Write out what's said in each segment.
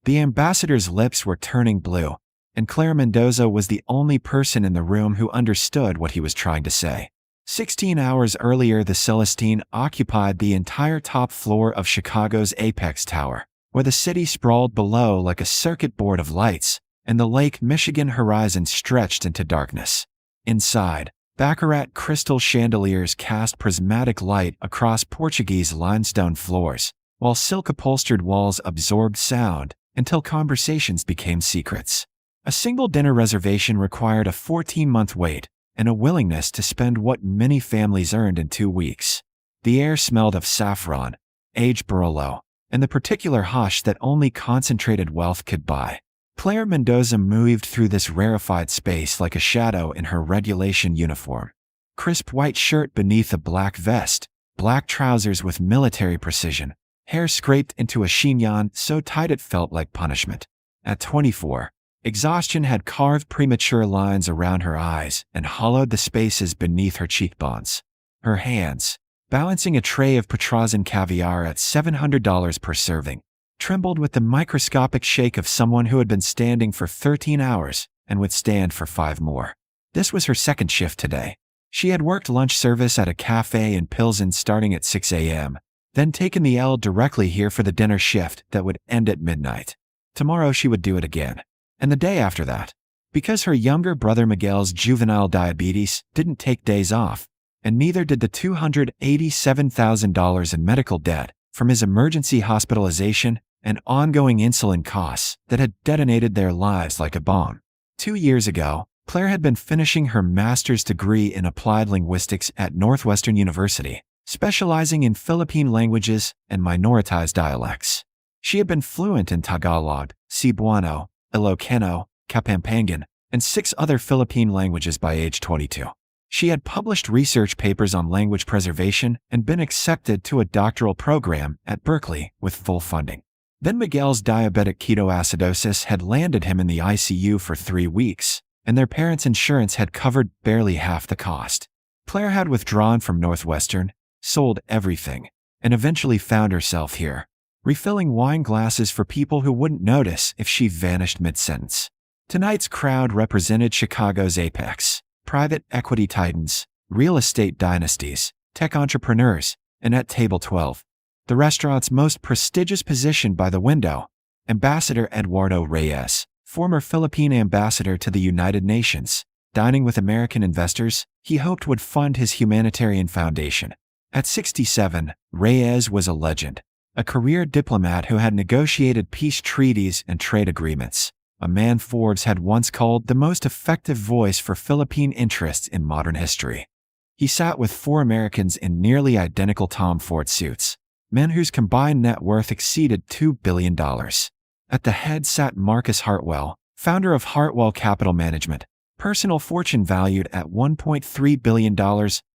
The ambassador's lips were turning blue, and Claire Mendoza was the only person in the room who understood what he was trying to say. 16 hours earlier, the Celestine occupied the entire top floor of Chicago's Apex Tower, where the city sprawled below like a circuit board of lights, and the Lake Michigan horizon stretched into darkness. Inside, baccarat crystal chandeliers cast prismatic light across Portuguese limestone floors, while silk-upholstered walls absorbed sound until conversations became secrets. A single dinner reservation required a 14-month wait and a willingness to spend what many families earned in 2 weeks. The air smelled of saffron, aged Barolo, and the particular hush that only concentrated wealth could buy. Claire Mendoza moved through this rarefied space like a shadow in her regulation uniform. Crisp white shirt beneath a black vest, black trousers with military precision, hair scraped into a chignon so tight it felt like punishment. At 24, exhaustion had carved premature lines around her eyes and hollowed the spaces beneath her cheekbones. Her hands, balancing a tray of Petrosian caviar at $700 per serving, trembled with the microscopic shake of someone who had been standing for 13 hours and would stand for 5 more. This was her second shift today. She had worked lunch service at a cafe in Pilsen starting at 6 a.m., then taken the L directly here for the dinner shift that would end at midnight. Tomorrow she would do it again. And the day after that. Because her younger brother Miguel's juvenile diabetes didn't take days off, and neither did the $287,000 in medical debt from his emergency hospitalization and ongoing insulin costs that had detonated their lives like a bomb. 2 years ago, Claire had been finishing her master's degree in applied linguistics at Northwestern University, specializing in Philippine languages and minoritized dialects. She had been fluent in Tagalog, Cebuano, Ilocano, Kapampangan, and 6 other Philippine languages by age 22. She had published research papers on language preservation and been accepted to a doctoral program at Berkeley with full funding. Then Miguel's diabetic ketoacidosis had landed him in the ICU for 3 weeks, and their parents' insurance had covered barely half the cost. Claire had withdrawn from Northwestern, sold everything, and eventually found herself here, refilling wine glasses for people who wouldn't notice if she vanished mid-sentence. Tonight's crowd represented Chicago's apex, private equity titans, real estate dynasties, tech entrepreneurs, and at Table 12, the restaurant's most prestigious position by the window, Ambassador Eduardo Reyes, former Philippine ambassador to the United Nations, dining with American investors he hoped would fund his humanitarian foundation. At 67, Reyes was a legend, a career diplomat who had negotiated peace treaties and trade agreements, a man Forbes had once called the most effective voice for Philippine interests in modern history. He sat with 4 Americans in nearly identical Tom Ford suits, men whose combined net worth exceeded $2 billion. At the head sat Marcus Hartwell, founder of Hartwell Capital Management, personal fortune valued at $1.3 billion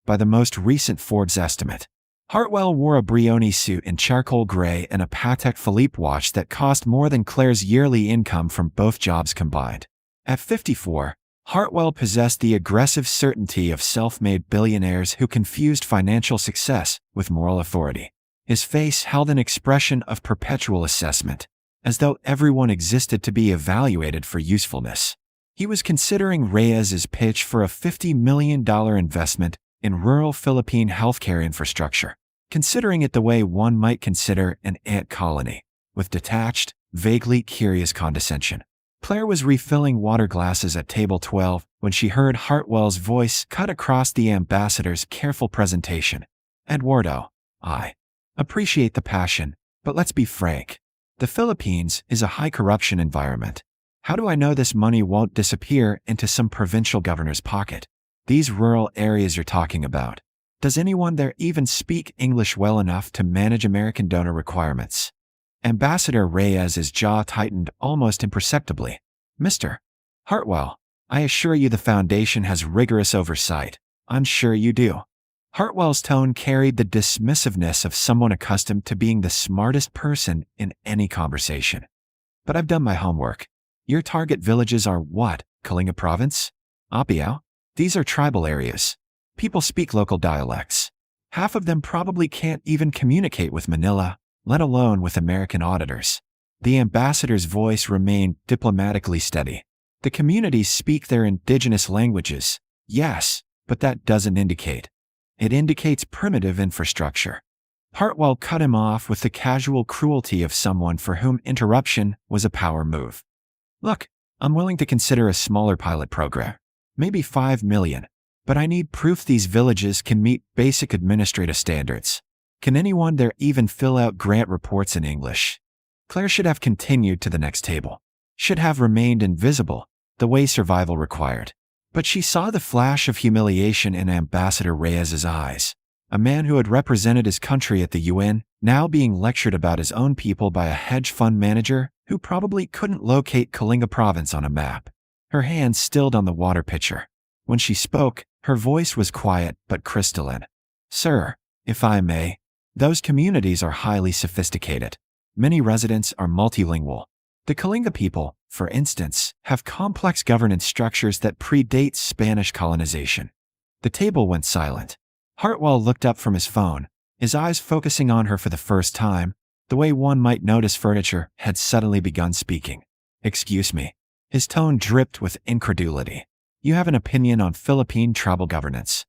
by the most recent Forbes estimate. Hartwell wore a Brioni suit in charcoal gray and a Patek Philippe watch that cost more than Claire's yearly income from both jobs combined. At 54, Hartwell possessed the aggressive certainty of self-made billionaires who confused financial success with moral authority. His face held an expression of perpetual assessment, as though everyone existed to be evaluated for usefulness. He was considering Reyes's pitch for a $50 million investment in rural Philippine healthcare infrastructure, considering it the way one might consider an ant colony, with detached, vaguely curious condescension. Claire was refilling water glasses at Table 12 when she heard Hartwell's voice cut across the ambassador's careful presentation. Eduardo, I appreciate the passion, but let's be frank. The Philippines is a high-corruption environment. How do I know this money won't disappear into some provincial governor's pocket? These rural areas you're talking about. Does anyone there even speak English well enough to manage American donor requirements? Ambassador Reyes's jaw tightened almost imperceptibly. Mr. Hartwell, I assure you the foundation has rigorous oversight. I'm sure you do. Hartwell's tone carried the dismissiveness of someone accustomed to being the smartest person in any conversation. But I've done my homework. Your target villages are what, Kalinga Province? Apayao? These are tribal areas. People speak local dialects. Half of them probably can't even communicate with Manila, let alone with American auditors. The ambassador's voice remained diplomatically steady. The communities speak their indigenous languages, yes, but that doesn't indicate. It indicates primitive infrastructure. Hartwell cut him off with the casual cruelty of someone for whom interruption was a power move. Look, I'm willing to consider a smaller pilot program, maybe 5 million, but I need proof these villages can meet basic administrative standards. Can anyone there even fill out grant reports in English? Claire should have continued to the next table. Should have remained invisible, the way survival required. But she saw the flash of humiliation in Ambassador Reyes's eyes. A man who had represented his country at the UN, now being lectured about his own people by a hedge fund manager who probably couldn't locate Kalinga province on a map. Her hand stilled on the water pitcher. When she spoke, her voice was quiet but crystalline. Sir, if I may, those communities are highly sophisticated. Many residents are multilingual. The Kalinga people, for instance, have complex governance structures that predate Spanish colonization. The table went silent. Hartwell looked up from his phone, his eyes focusing on her for the first time, the way one might notice furniture had suddenly begun speaking. Excuse me. His tone dripped with incredulity. You have an opinion on Philippine tribal governance.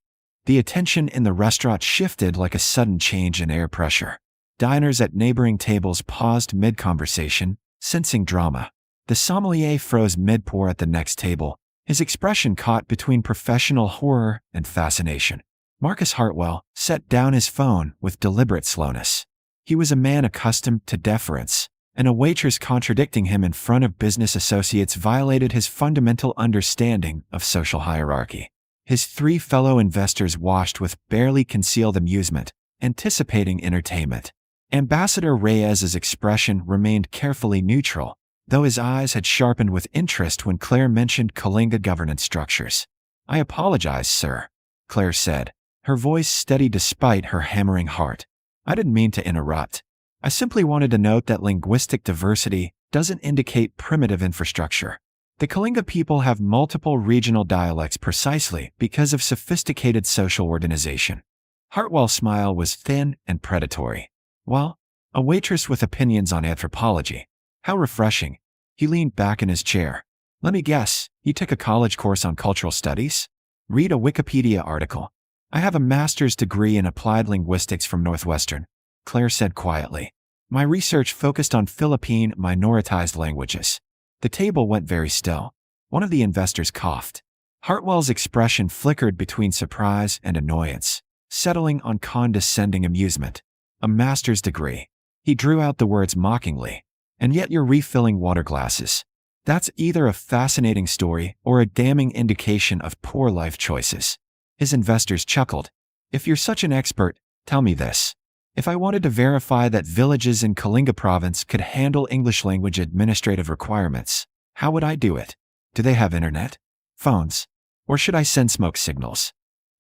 The attention in the restaurant shifted like a sudden change in air pressure. Diners at neighboring tables paused mid-conversation, sensing drama. The sommelier froze mid-pour at the next table, his expression caught between professional horror and fascination. Marcus Hartwell set down his phone with deliberate slowness. He was a man accustomed to deference, and a waitress contradicting him in front of business associates violated his fundamental understanding of social hierarchy. His 3 fellow investors watched with barely concealed amusement, anticipating entertainment. Ambassador Reyes's expression remained carefully neutral, though his eyes had sharpened with interest when Claire mentioned Kalinga governance structures. I apologize, sir, Claire said, her voice steady despite her hammering heart. I didn't mean to interrupt. I simply wanted to note that linguistic diversity doesn't indicate primitive infrastructure. The Kalinga people have multiple regional dialects precisely because of sophisticated social organization. Hartwell's smile was thin and predatory. Well, a waitress with opinions on anthropology. How refreshing. He leaned back in his chair. Let me guess, you took a college course on cultural studies? Read a Wikipedia article. I have a master's degree in applied linguistics from Northwestern, Claire said quietly. My research focused on Philippine minoritized languages. The table went very still. One of the investors coughed. Hartwell's expression flickered between surprise and annoyance, settling on condescending amusement. A master's degree. He drew out the words mockingly. And yet you're refilling water glasses. That's either a fascinating story or a damning indication of poor life choices. His investors chuckled. If you're such an expert, tell me this. If I wanted to verify that villages in Kalinga province could handle English language administrative requirements, how would I do it? Do they have internet? Phones? Or should I send smoke signals?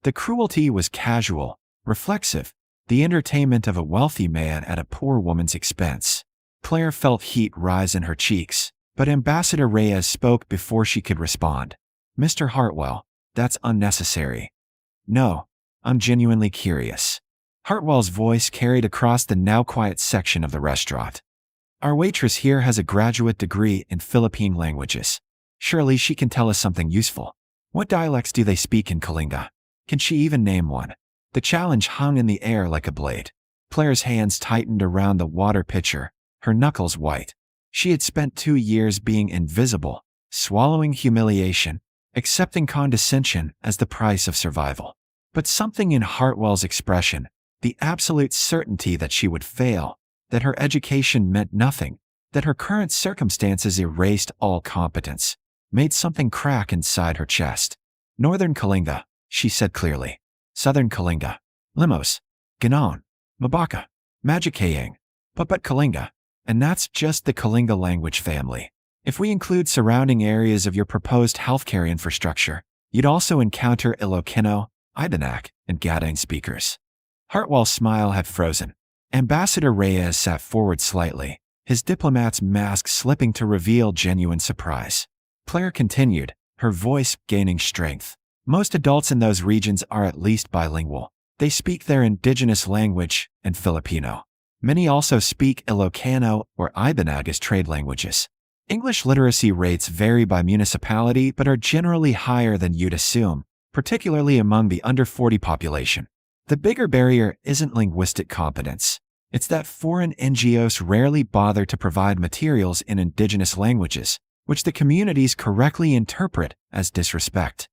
The cruelty was casual, reflexive, the entertainment of a wealthy man at a poor woman's expense. Claire felt heat rise in her cheeks, but Ambassador Reyes spoke before she could respond. Mr. Hartwell, that's unnecessary. No, I'm genuinely curious. Hartwell's voice carried across the now quiet section of the restaurant. Our waitress here has a graduate degree in Philippine languages. Surely she can tell us something useful. What dialects do they speak in Kalinga? Can she even name one? The challenge hung in the air like a blade. Claire's hands tightened around the water pitcher, her knuckles white. She had spent 2 years being invisible, swallowing humiliation, accepting condescension as the price of survival. But something in Hartwell's expression, the absolute certainty that she would fail, that her education meant nothing, that her current circumstances erased all competence, made something crack inside her chest. Northern Kalinga, she said clearly. Southern Kalinga. Limos. Ganon. Mabaka. Magikayang. But Kalinga. And that's just the Kalinga language family. If we include surrounding areas of your proposed healthcare infrastructure, you'd also encounter Ilocano, Idanak, and Gadang speakers. Hartwell's smile had frozen. Ambassador Reyes sat forward slightly, his diplomat's mask slipping to reveal genuine surprise. Claire continued, her voice gaining strength. Most adults in those regions are at least bilingual. They speak their indigenous language and Filipino. Many also speak Ilocano or Ibanag as trade languages. English literacy rates vary by municipality but are generally higher than you'd assume, particularly among the under 40 population. The bigger barrier isn't linguistic competence. It's that foreign NGOs rarely bother to provide materials in indigenous languages, which the communities correctly interpret as disrespect.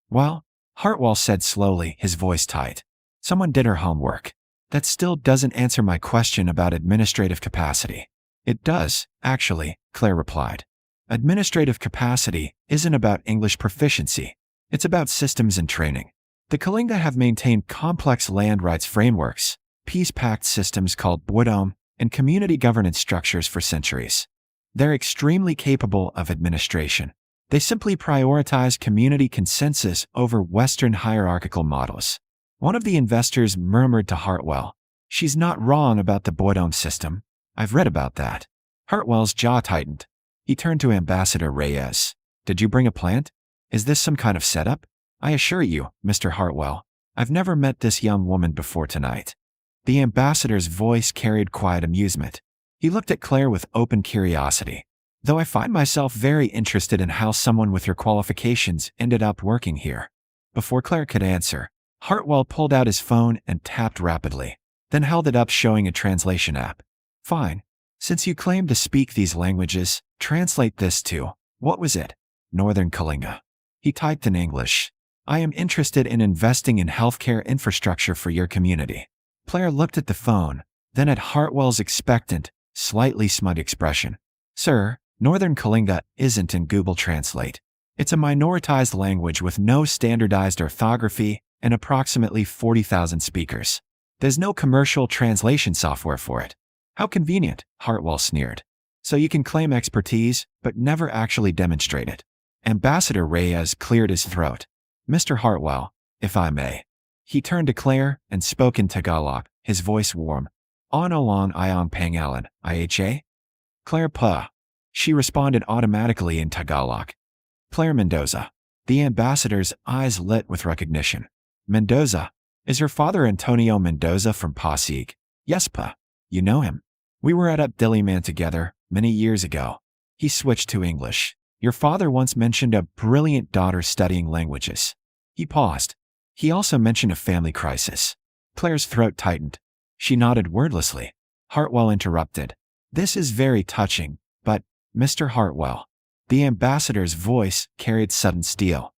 Well, Hartwell said slowly, his voice tight. Someone did her homework. That still doesn't answer my question about administrative capacity. It does, actually, Claire replied. Administrative capacity isn't about English proficiency. It's about systems and training. The Kalinga have maintained complex land rights frameworks, peace pact systems called Bwidom, and community governance structures for centuries. They're extremely capable of administration. They simply prioritize community consensus over Western hierarchical models. One of the investors murmured to Hartwell, "She's not wrong about the Bwidom system. I've read about that." Hartwell's jaw tightened. He turned to Ambassador Reyes. "Did you bring a plant? Is this some kind of setup?" "I assure you, Mr. Hartwell, I've never met this young woman before tonight." The ambassador's voice carried quiet amusement. He looked at Claire with open curiosity. "Though I find myself very interested in how someone with your qualifications ended up working here." Before Claire could answer, Hartwell pulled out his phone and tapped rapidly, then held it up showing a translation app. "Fine. Since you claim to speak these languages, translate this to, what was it? Northern Kalinga." He typed in English. "I am interested in investing in healthcare infrastructure for your community." Claire looked at the phone, then at Hartwell's expectant, slightly smug expression. "Sir, Northern Kalinga isn't in Google Translate. It's a minoritized language with no standardized orthography and approximately 40,000 speakers. There's no commercial translation software for it." "How convenient," Hartwell sneered. "So you can claim expertise, but never actually demonstrate it." Ambassador Reyes cleared his throat. "Mr. Hartwell, if I may." He turned to Claire and spoke in Tagalog, his voice warm. "Ano lang iyong pangalan, Iha?" "Claire Pa." She responded automatically in Tagalog. "Claire Mendoza." The ambassador's eyes lit with recognition. "Mendoza? Is your father Antonio Mendoza from Pasig?" "Yes, Pa. You know him. We were at Diliman together many years ago." He switched to English. "Your father once mentioned a brilliant daughter studying languages." He paused. "He also mentioned a family crisis." Claire's throat tightened. She nodded wordlessly. Hartwell interrupted. "This is very touching, but, Mr. Hartwell." The ambassador's voice carried sudden steel.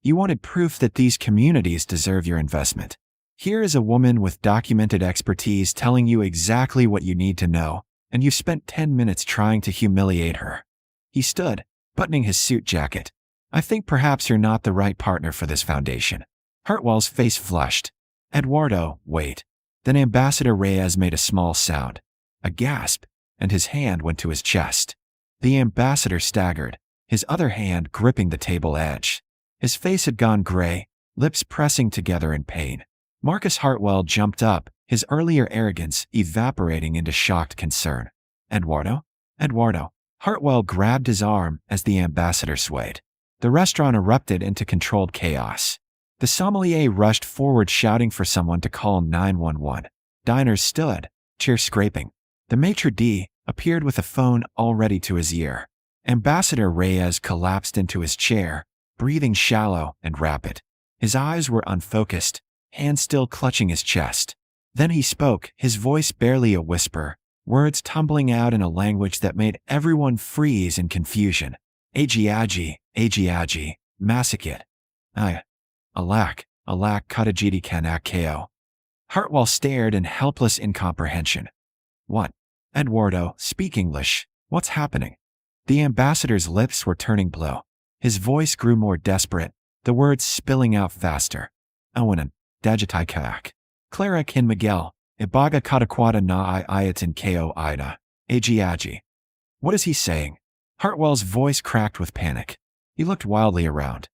"You wanted proof that these communities deserve your investment. Here is a woman with documented expertise telling you exactly what you need to know, and you spent 10 minutes trying to humiliate her." He stood, buttoning his suit jacket. "I think perhaps you're not the right partner for this foundation." Hartwell's face flushed. "Eduardo, wait." Then Ambassador Reyes made a small sound. A gasp, and his hand went to his chest. The ambassador staggered, his other hand gripping the table edge. His face had gone gray, lips pressing together in pain. Marcus Hartwell jumped up, his earlier arrogance evaporating into shocked concern. "Eduardo? Eduardo." Hartwell grabbed his arm as the ambassador swayed. The restaurant erupted into controlled chaos. The sommelier rushed forward shouting for someone to call 911. Diners stood, chairs scraping. The maitre d' appeared with a phone already to his ear. Ambassador Reyes collapsed into his chair, breathing shallow and rapid. His eyes were unfocused, hands still clutching his chest. Then he spoke, his voice barely a whisper, words tumbling out in a language that made everyone freeze in confusion. Agiagi, Masikit. Alak, Katajiti Kanak Ko. Hartwell stared in helpless incomprehension. "What? Eduardo, speak English. What's happening?" The ambassador's lips were turning blue. His voice grew more desperate, the words spilling out faster. "Awanan, Dajitai Kaak. Clara Kin Miguel, Ibaga Katakwada na Ayatin Ko Ida. Agiagi." What is he saying? Hartwell's voice cracked with panic. He looked wildly around.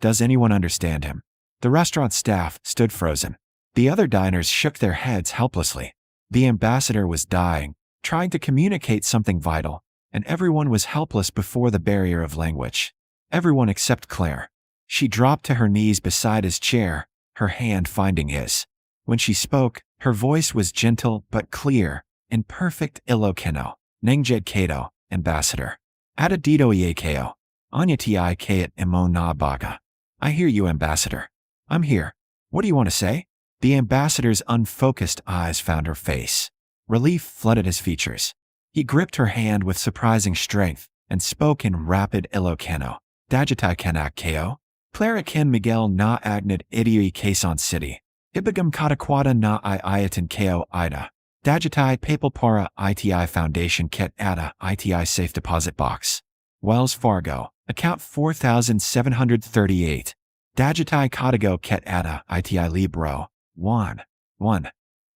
Does anyone understand him? The restaurant staff stood frozen. The other diners shook their heads helplessly. The ambassador was dying, trying to communicate something vital, and everyone was helpless before the barrier of language. Everyone except Claire. She dropped to her knees beside his chair, her hand finding his. When she spoke, her voice was gentle but clear. in perfect Ilocano, Nengjed Kato, Ambassador. Ada dito iakeo. Anya ti kayat imo na baga. I hear you, Ambassador. I'm here. What do you want to say? The ambassador's unfocused eyes found her face. Relief flooded his features. He gripped her hand with surprising strength and spoke in rapid Ilocano. Dajitai kanak ko? Clara ken Miguel na agnad idioi Quezon City. Ibagam katakwada na iatan ko ida. Dajitai Papalpara ITI Foundation Ket Ada ITI Safe Deposit Box. Wells Fargo, account 4738. Dajitai Katago Ket Ada ITI Libro. 1.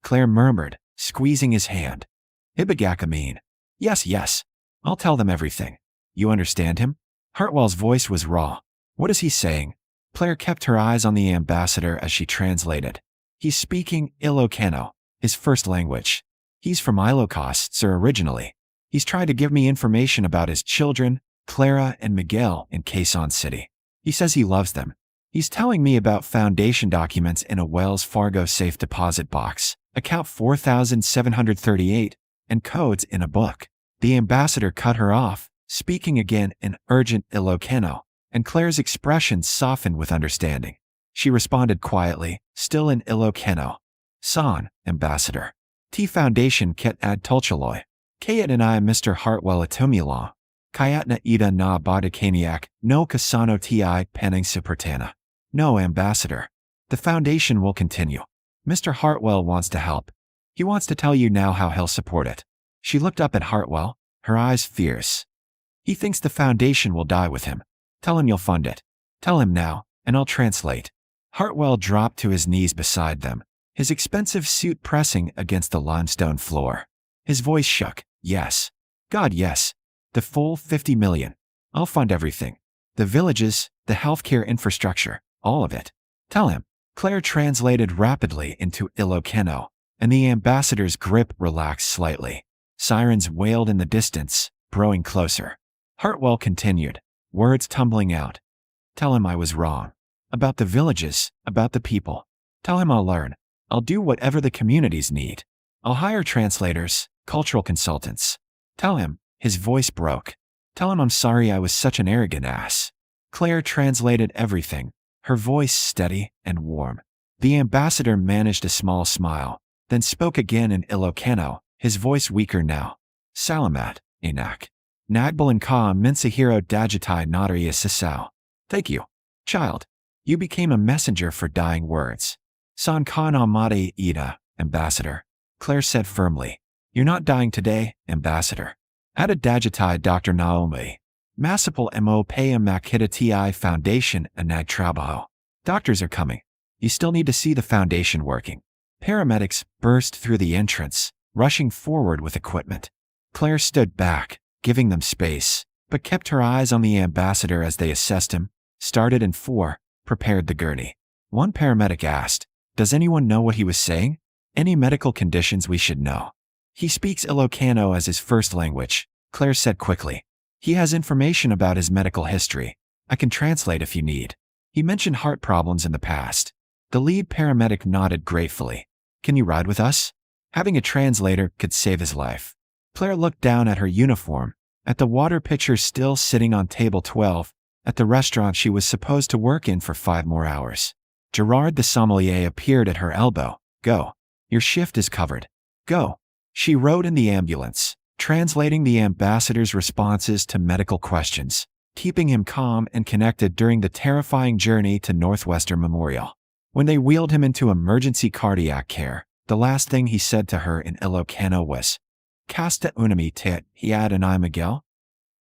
Claire murmured, squeezing his hand. Ibagakameen. Yes. I'll tell them everything. You understand him? Hartwell's voice was raw. What is he saying? Claire kept her eyes on the ambassador as she translated. He's speaking Ilocano, his first language. He's from Ilocos, sir, originally. He's tried to give me information about his children, Clara and Miguel, in Quezon City. He says he loves them. He's telling me about foundation documents in a Wells Fargo safe deposit box, account 4738, and codes in a book. The ambassador cut her off, speaking again in urgent Ilocano, and Claire's expression softened with understanding. She responded quietly, still in Ilocano. San, Ambassador. T Foundation ket ad tulchaloy. Kayat and I Mr. Hartwell atumulong. Kayatna ida na badakaniak, no kasano ti penning supertana. No, Ambassador. The foundation will continue. Mr. Hartwell wants to help. He wants to tell you now how he'll support it. She looked up at Hartwell, her eyes fierce. He thinks the foundation will die with him. Tell him you'll fund it. Tell him now, and I'll translate. Hartwell dropped to his knees beside them, his expensive suit pressing against the limestone floor. His voice shook. Yes. God, yes. The full 50 million. I'll fund everything. The villages, the healthcare infrastructure, all of it. Tell him. Claire translated rapidly into Ilocano, and the ambassador's grip relaxed slightly. Sirens wailed in the distance, growing closer. Hartwell continued, words tumbling out. Tell him I was wrong. About the villages, about the people. Tell him I'll learn. I'll do whatever the communities need. I'll hire translators, cultural consultants. Tell him, his voice broke. Tell him I'm sorry I was such an arrogant ass. Claire translated everything, her voice steady and warm. The ambassador managed a small smile, then spoke again in Ilocano, his voice weaker now. Salamat, Inak. Nagbalan ka mensahiro dajitai notary sisao. Thank you, child. You became a messenger for dying words. San ka na mate ida, Ambassador. Claire said firmly. You're not dying today, Ambassador. Ada dajitai Dr. Naomi. Masipal mo paya makita ti foundation anag trabajo. Doctors are coming. You still need to see the foundation working. Paramedics burst through the entrance, rushing forward with equipment. Claire stood back, giving them space, but kept her eyes on the ambassador as they assessed him, started in 4, prepared the gurney. One paramedic asked, does anyone know what he was saying? Any medical conditions we should know? He speaks Ilocano as his first language, Claire said quickly. He has information about his medical history. I can translate if you need. He mentioned heart problems in the past. The lead paramedic nodded gratefully. Can you ride with us? Having a translator could save his life. Claire looked down at her uniform, at the water pitcher still sitting on table 12, at the restaurant she was supposed to work in for 5 more hours. Gerard the sommelier appeared at her elbow. Go. Your shift is covered. Go. She rode in the ambulance, translating the ambassador's responses to medical questions, keeping him calm and connected during the terrifying journey to Northwestern Memorial. When they wheeled him into emergency cardiac care, the last thing he said to her in Ilocano was, Casta unami tit, hiad and I Miguel?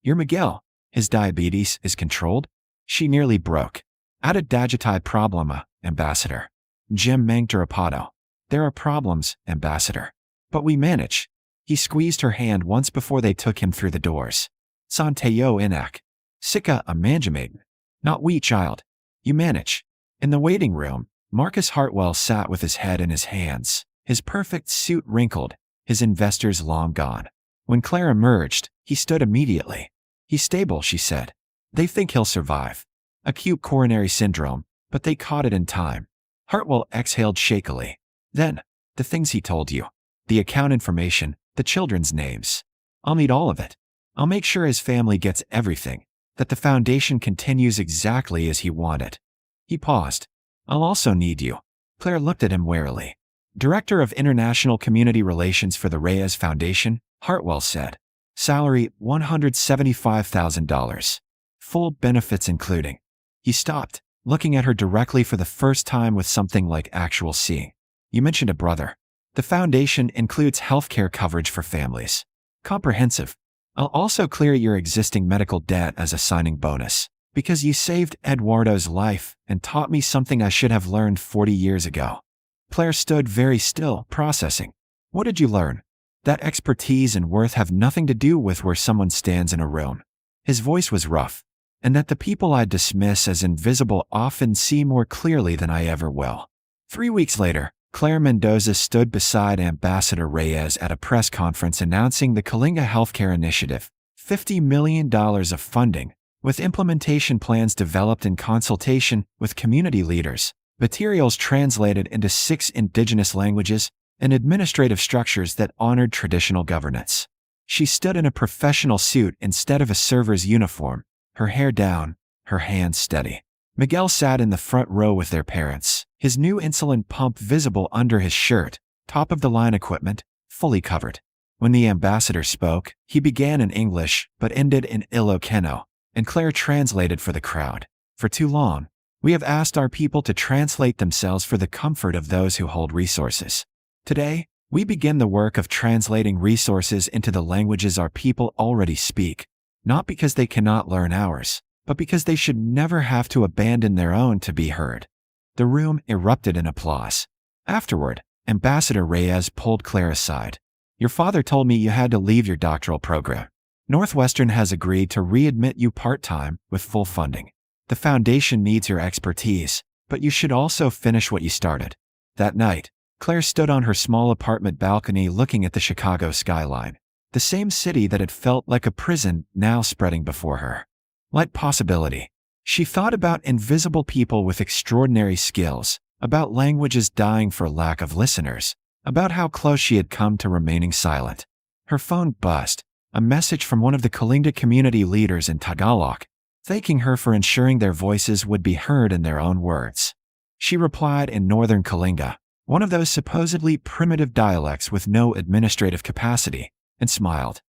You're Miguel. His diabetes is controlled? She nearly broke. Ada dajitai problema, Ambassador. Jim Mangdarapado. There are problems, Ambassador. But we manage. He squeezed her hand once before they took him through the doors. Santeyo inak. Sika a manjamaden. Not we, child. You manage. In the waiting room, Marcus Hartwell sat with his head in his hands, his perfect suit wrinkled, his investors long gone. When Claire emerged, he stood immediately. He's stable, she said. They think he'll survive. Acute coronary syndrome, but they caught it in time. Hartwell exhaled shakily. Then, the things he told you. The account information, The children's names. I'll need all of it. I'll make sure his family gets everything, that the foundation continues exactly as he wanted. He paused. I'll also need you. Claire looked at him warily. Director of International Community Relations for the Reyes Foundation, Hartwell said. Salary $175,000. Full benefits including. He stopped, looking at her directly for the first time with something like actual seeing. You mentioned a brother. The foundation includes healthcare coverage for families. Comprehensive. I'll also clear your existing medical debt as a signing bonus, because you saved Eduardo's life and taught me something I should have learned 40 years ago. Claire stood very still, processing. What did you learn? That expertise and worth have nothing to do with where someone stands in a room. His voice was rough, and that the people I dismiss as invisible often see more clearly than I ever will. 3 weeks later, Claire Mendoza stood beside Ambassador Reyes at a press conference announcing the Kalinga Healthcare Initiative, $50 million of funding, with implementation plans developed in consultation with community leaders, materials translated into 6 indigenous languages, and administrative structures that honored traditional governance. She stood in a professional suit instead of a server's uniform, her hair down, her hands steady. Miguel sat in the front row with their parents, his new insulin pump visible under his shirt, top-of-the-line equipment, fully covered. When the ambassador spoke, he began in English but ended in Ilocano, and Claire translated for the crowd. For too long, we have asked our people to translate themselves for the comfort of those who hold resources. Today, we begin the work of translating resources into the languages our people already speak, not because they cannot learn ours, but because they should never have to abandon their own to be heard. The room erupted in applause. Afterward, Ambassador Reyes pulled Claire aside. Your father told me you had to leave your doctoral program. Northwestern has agreed to readmit you part-time with full funding. The foundation needs your expertise, but you should also finish what you started. That night, Claire stood on her small apartment balcony looking at the Chicago skyline, the same city that had felt like a prison now spreading before her. Like possibility. She thought about invisible people with extraordinary skills, about languages dying for lack of listeners, about how close she had come to remaining silent. Her phone buzzed, a message from one of the Kalinga community leaders in Tagalog, thanking her for ensuring their voices would be heard in their own words. She replied in Northern Kalinga, one of those supposedly primitive dialects with no administrative capacity, and smiled.